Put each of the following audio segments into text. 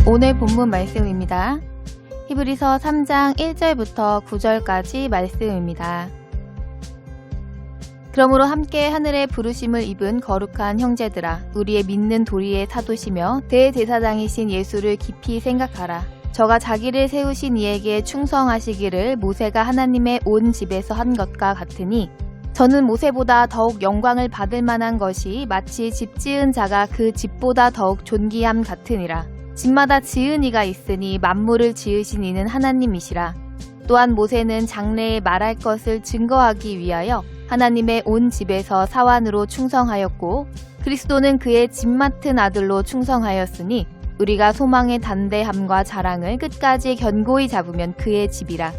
오늘 본문 말씀입니다. 히브리서 3장 1절부터 9절까지 말씀입니다. 그러므로 함께 하늘의 부르심을 입은 거룩한 형제들아, 우리의 믿는 도리의 사도시며 대제사장이신 예수를 깊이 생각하라. 저가 자기를 세우신 이에게 충성하시기를 모세가 하나님의 온 집에서 한 것과 같으니, 저는 모세보다 더욱 영광을 받을 만한 것이 마치 집 지은 자가 그 집보다 더욱 존귀함 같으니라. 집마다 지은 이가 있으니 만물을 지으신 이는 하나님이시라. 또한 모세는 장래에 말할 것을 증거하기 위하여 하나님의 온 집에서 사환으로 충성하였고, 그리스도는 그의 집 맡은 아들로 충성하였으니 우리가 소망의 담대함과 자랑을 끝까지 견고히 잡으면 그의 집이라.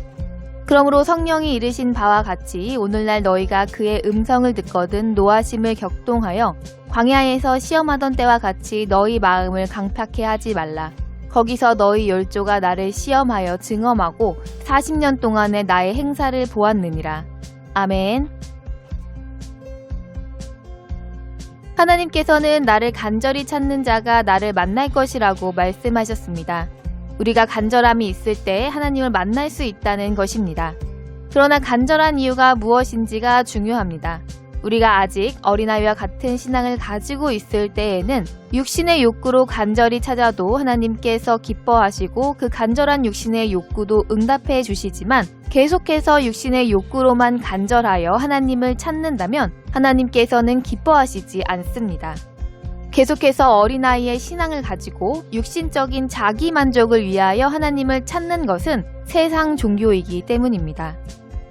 그러므로 성령이 이르신 바와 같이 오늘날 너희가 그의 음성을 듣거든 노하심을 격동하여 광야에서 시험하던 때와 같이 너희 마음을 강팍해 하지 말라. 거기서 너희 열조가 나를 시험하여 증험하고 40년 동안에 나의 행사를 보았느니라. 아멘. 하나님께서는 나를 간절히 찾는 자가 나를 만날 것이라고 말씀하셨습니다. 우리가 간절함이 있을 때 하나님을 만날 수 있다는 것입니다. 그러나 간절한 이유가 무엇인지가 중요합니다. 우리가 아직 어린아이와 같은 신앙을 가지고 있을 때에는 육신의 욕구로 간절히 찾아도 하나님께서 기뻐하시고 그 간절한 육신의 욕구도 응답해 주시지만, 계속해서 육신의 욕구로만 간절하여 하나님을 찾는다면 하나님께서는 기뻐하시지 않습니다. 계속해서 어린아이의 신앙을 가지고 육신적인 자기 만족을 위하여 하나님을 찾는 것은 세상 종교이기 때문입니다.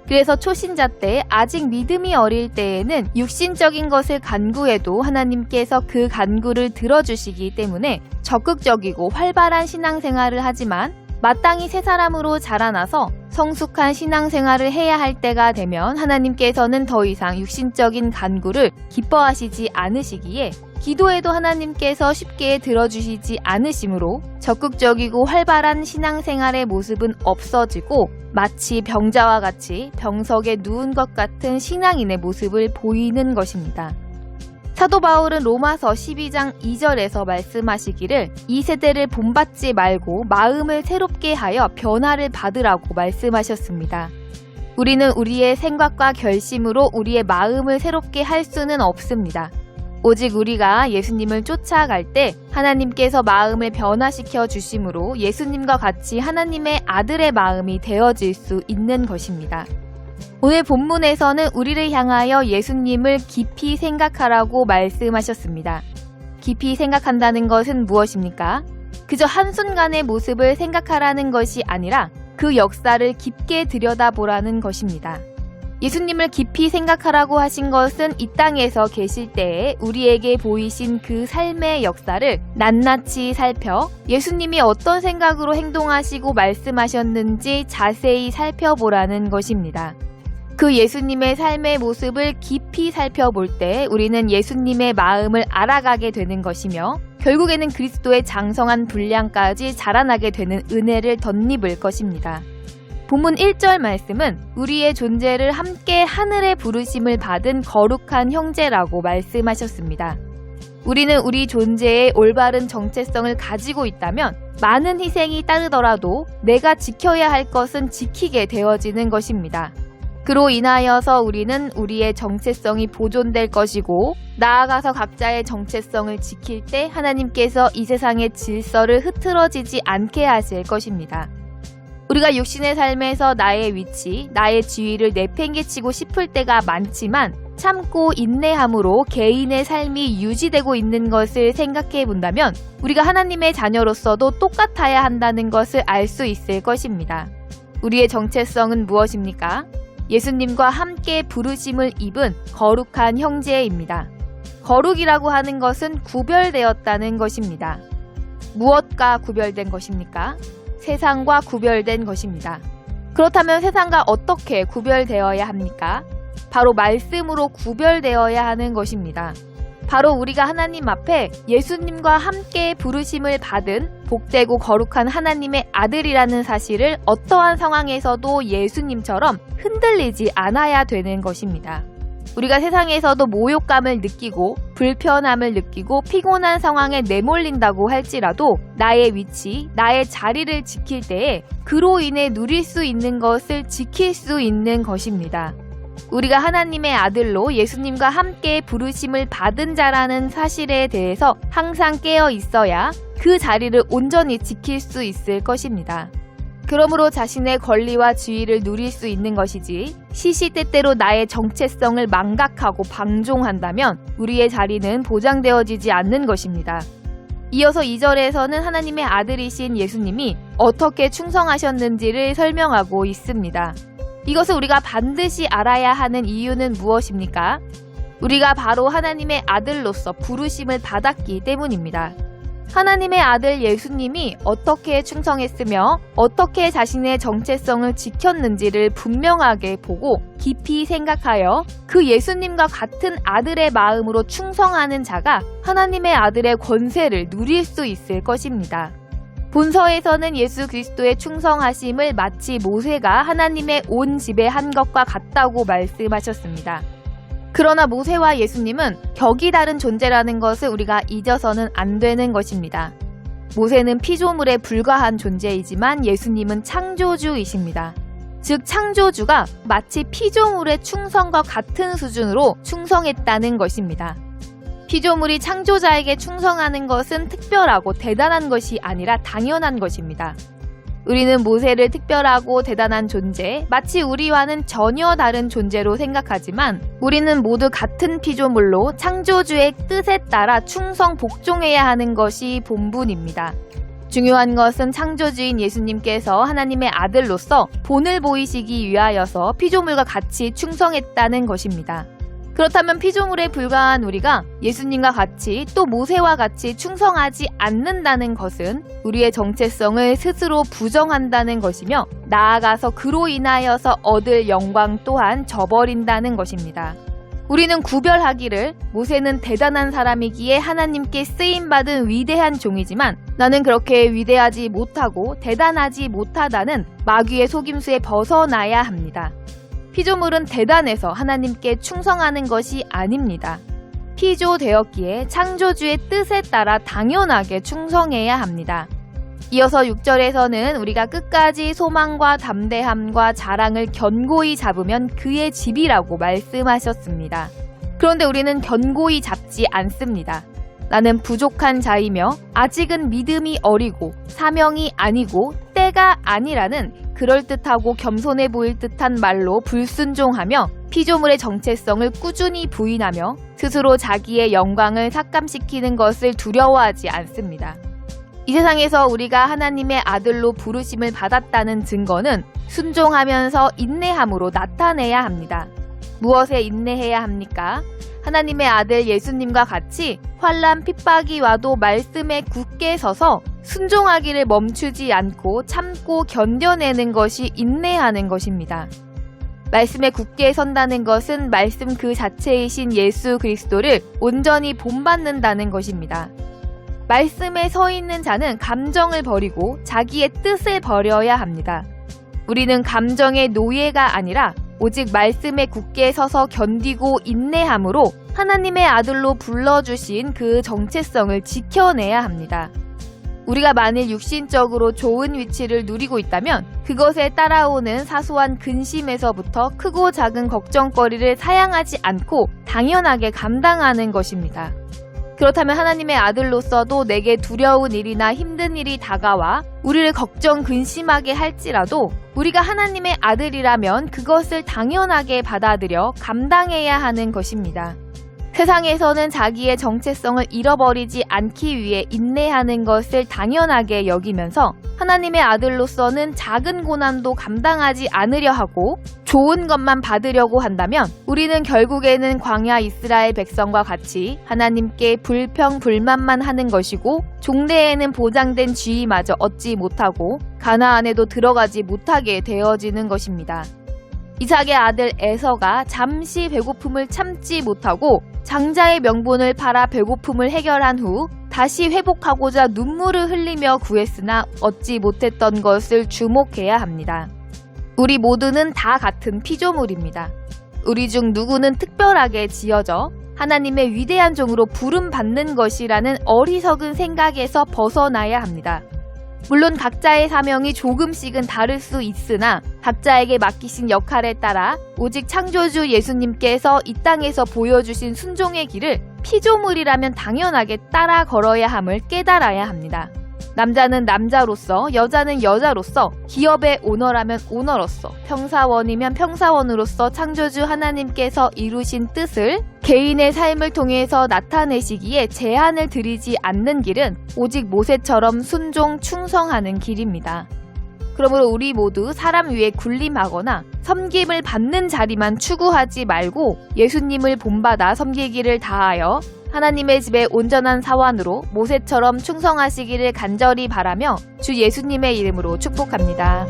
그래서 초신자 때 아직 믿음이 어릴 때에는 육신적인 것을 간구해도 하나님께서 그 간구를 들어주시기 때문에 적극적이고 활발한 신앙생활을 하지만, 마땅히 새 사람으로 자라나서 성숙한 신앙생활을 해야 할 때가 되면 하나님께서는 더 이상 육신적인 간구를 기뻐하시지 않으시기에 기도해도 하나님께서 쉽게 들어주시지 않으시므로 적극적이고 활발한 신앙생활의 모습은 없어지고 마치 병자와 같이 병석에 누운 것 같은 신앙인의 모습을 보이는 것입니다. 사도 바울은 로마서 12장 2절에서 말씀하시기를 이 세대를 본받지 말고 마음을 새롭게 하여 변화를 받으라고 말씀하셨습니다. 우리는 우리의 생각과 결심으로 우리의 마음을 새롭게 할 수는 없습니다. 오직 우리가 예수님을 쫓아갈 때 하나님께서 마음을 변화시켜 주심으로 예수님과 같이 하나님의 아들의 마음이 되어질 수 있는 것입니다. 오늘 본문에서는 우리를 향하여 예수님을 깊이 생각하라고 말씀하셨습니다. 깊이 생각한다는 것은 무엇입니까? 그저 한순간의 모습을 생각하라는 것이 아니라 그 역사를 깊게 들여다보라는 것입니다. 예수님을 깊이 생각하라고 하신 것은 이 땅에서 계실 때에 우리에게 보이신 그 삶의 역사를 낱낱이 살펴 예수님이 어떤 생각으로 행동하시고 말씀하셨는지 자세히 살펴보라는 것입니다. 그 예수님의 삶의 모습을 깊이 살펴볼 때 우리는 예수님의 마음을 알아가게 되는 것이며, 결국에는 그리스도의 장성한 분량까지 자라나게 되는 은혜를 덧입을 것입니다. 본문 1절 말씀은 우리의 존재를 함께 하늘의 부르심을 받은 거룩한 형제라고 말씀하셨습니다. 우리는 우리 존재의 올바른 정체성을 가지고 있다면 많은 희생이 따르더라도 내가 지켜야 할 것은 지키게 되어지는 것입니다. 그로 인하여서 우리는 우리의 정체성이 보존될 것이고, 나아가서 각자의 정체성을 지킬 때 하나님께서 이 세상의 질서를 흐트러지지 않게 하실 것입니다. 우리가 육신의 삶에서 나의 위치, 나의 지위를 내팽개치고 싶을 때가 많지만 참고 인내함으로 개인의 삶이 유지되고 있는 것을 생각해 본다면 우리가 하나님의 자녀로서도 똑같아야 한다는 것을 알 수 있을 것입니다. 우리의 정체성은 무엇입니까? 예수님과 함께 부르심을 입은 거룩한 형제입니다. 거룩이라고 하는 것은 구별되었다는 것입니다. 무엇과 구별된 것입니까? 세상과 구별된 것입니다. 그렇다면 세상과 어떻게 구별되어야 합니까? 바로 말씀으로 구별되어야 하는 것입니다. 바로 우리가 하나님 앞에 예수님과 함께 부르심을 받은 복되고 거룩한 하나님의 아들이라는 사실을 어떠한 상황에서도 예수님처럼 흔들리지 않아야 되는 것입니다. 우리가 세상에서도 모욕감을 느끼고 불편함을 느끼고 피곤한 상황에 내몰린다고 할지라도 나의 위치, 나의 자리를 지킬 때에 그로 인해 누릴 수 있는 것을 지킬 수 있는 것입니다. 우리가 하나님의 아들로 예수님과 함께 부르심을 받은 자라는 사실에 대해서 항상 깨어 있어야 그 자리를 온전히 지킬 수 있을 것입니다. 그러므로 자신의 권리와 지위를 누릴 수 있는 것이지 시시때때로 나의 정체성을 망각하고 방종한다면 우리의 자리는 보장되어지지 않는 것입니다. 이어서 2절에서는 하나님의 아들이신 예수님이 어떻게 충성하셨는지를 설명하고 있습니다. 이것을 우리가 반드시 알아야 하는 이유는 무엇입니까? 우리가 바로 하나님의 아들로서 부르심을 받았기 때문입니다. 하나님의 아들 예수님이 어떻게 충성했으며 어떻게 자신의 정체성을 지켰는지를 분명하게 보고 깊이 생각하여 그 예수님과 같은 아들의 마음으로 충성하는 자가 하나님의 아들의 권세를 누릴 수 있을 것입니다. 본서에서는 예수 그리스도의 충성하심을 마치 모세가 하나님의 온 집에 한 것과 같다고 말씀하셨습니다. 그러나 모세와 예수님은 격이 다른 존재라는 것을 우리가 잊어서는 안 되는 것입니다. 모세는 피조물에 불과한 존재이지만 예수님은 창조주이십니다. 즉 창조주가 마치 피조물의 충성과 같은 수준으로 충성했다는 것입니다. 피조물이 창조자에게 충성하는 것은 특별하고 대단한 것이 아니라 당연한 것입니다. 우리는 모세를 특별하고 대단한 존재, 마치 우리와는 전혀 다른 존재로 생각하지만 우리는 모두 같은 피조물로 창조주의 뜻에 따라 충성 복종해야 하는 것이 본분입니다. 중요한 것은 창조주인 예수님께서 하나님의 아들로서 본을 보이시기 위하여서 피조물과 같이 충성했다는 것입니다. 그렇다면 피조물에 불과한 우리가 예수님과 같이 또 모세와 같이 충성하지 않는다는 것은 우리의 정체성을 스스로 부정한다는 것이며 나아가서 그로 인하여서 얻을 영광 또한 저버린다는 것입니다. 우리는 구별하기를 모세는 대단한 사람이기에 하나님께 쓰임받은 위대한 종이지만 나는 그렇게 위대하지 못하고 대단하지 못하다는 마귀의 속임수에 벗어나야 합니다. 피조물은 대단해서 하나님께 충성하는 것이 아닙니다. 피조되었기에 창조주의 뜻에 따라 당연하게 충성해야 합니다. 이어서 6절에서는 우리가 끝까지 소망과 담대함과 자랑을 견고히 잡으면 그의 집이라고 말씀하셨습니다. 그런데 우리는 견고히 잡지 않습니다. 나는 부족한 자이며 아직은 믿음이 어리고 사명이 아니고 때가 아니라는 그럴듯하고 겸손해 보일 듯한 말로 불순종하며 피조물의 정체성을 꾸준히 부인하며 스스로 자기의 영광을 삭감시키는 것을 두려워하지 않습니다. 이 세상에서 우리가 하나님의 아들로 부르심을 받았다는 증거는 순종하면서 인내함으로 나타내야 합니다. 무엇에 인내해야 합니까? 하나님의 아들 예수님과 같이 환난 핍박이 와도 말씀에 굳게 서서 순종하기를 멈추지 않고 참고 견뎌내는 것이 인내하는 것입니다. 말씀에 굳게 선다는 것은 말씀 그 자체이신 예수 그리스도를 온전히 본받는다는 것입니다. 말씀에 서 있는 자는 감정을 버리고 자기의 뜻을 버려야 합니다. 우리는 감정의 노예가 아니라 오직 말씀에 굳게 서서 견디고 인내함으로 하나님의 아들로 불러주신 그 정체성을 지켜내야 합니다. 우리가 만일 육신적으로 좋은 위치를 누리고 있다면 그것에 따라오는 사소한 근심에서부터 크고 작은 걱정거리를 사양하지 않고 당연하게 감당하는 것입니다. 그렇다면 하나님의 아들로서도 내게 두려운 일이나 힘든 일이 다가와 우리를 걱정 근심하게 할지라도 우리가 하나님의 아들이라면 그것을 당연하게 받아들여 감당해야 하는 것입니다. 세상에서는 자기의 정체성을 잃어버리지 않기 위해 인내하는 것을 당연하게 여기면서 하나님의 아들로서는 작은 고난도 감당하지 않으려 하고 좋은 것만 받으려고 한다면 우리는 결국에는 광야 이스라엘 백성과 같이 하나님께 불평불만만 하는 것이고 종래에는 보장된 지위마저 얻지 못하고 가나안에도 들어가지 못하게 되어지는 것입니다. 이삭의 아들 에서가 잠시 배고픔을 참지 못하고 장자의 명분을 팔아 배고픔을 해결한 후 다시 회복하고자 눈물을 흘리며 구했으나 얻지 못했던 것을 주목해야 합니다. 우리 모두는 다 같은 피조물입니다. 우리 중 누구는 특별하게 지어져 하나님의 위대한 종으로 부름받는 것이라는 어리석은 생각에서 벗어나야 합니다. 물론 각자의 사명이 조금씩은 다를 수 있으나 각자에게 맡기신 역할에 따라 오직 창조주 예수님께서 이 땅에서 보여주신 순종의 길을 피조물이라면 당연하게 따라 걸어야 함을 깨달아야 합니다. 남자는 남자로서, 여자는 여자로서, 기업의 오너라면 오너로서, 평사원이면 평사원으로서 창조주 하나님께서 이루신 뜻을 개인의 삶을 통해서 나타내시기에 제한을 드리지 않는 길은 오직 모세처럼 순종, 충성하는 길입니다. 그러므로 우리 모두 사람 위에 군림하거나 섬김을 받는 자리만 추구하지 말고 예수님을 본받아 섬기기를 다하여 하나님의 집에 온전한 사원으로 모세처럼 충성하시기를 간절히 바라며 주 예수님의 이름으로 축복합니다.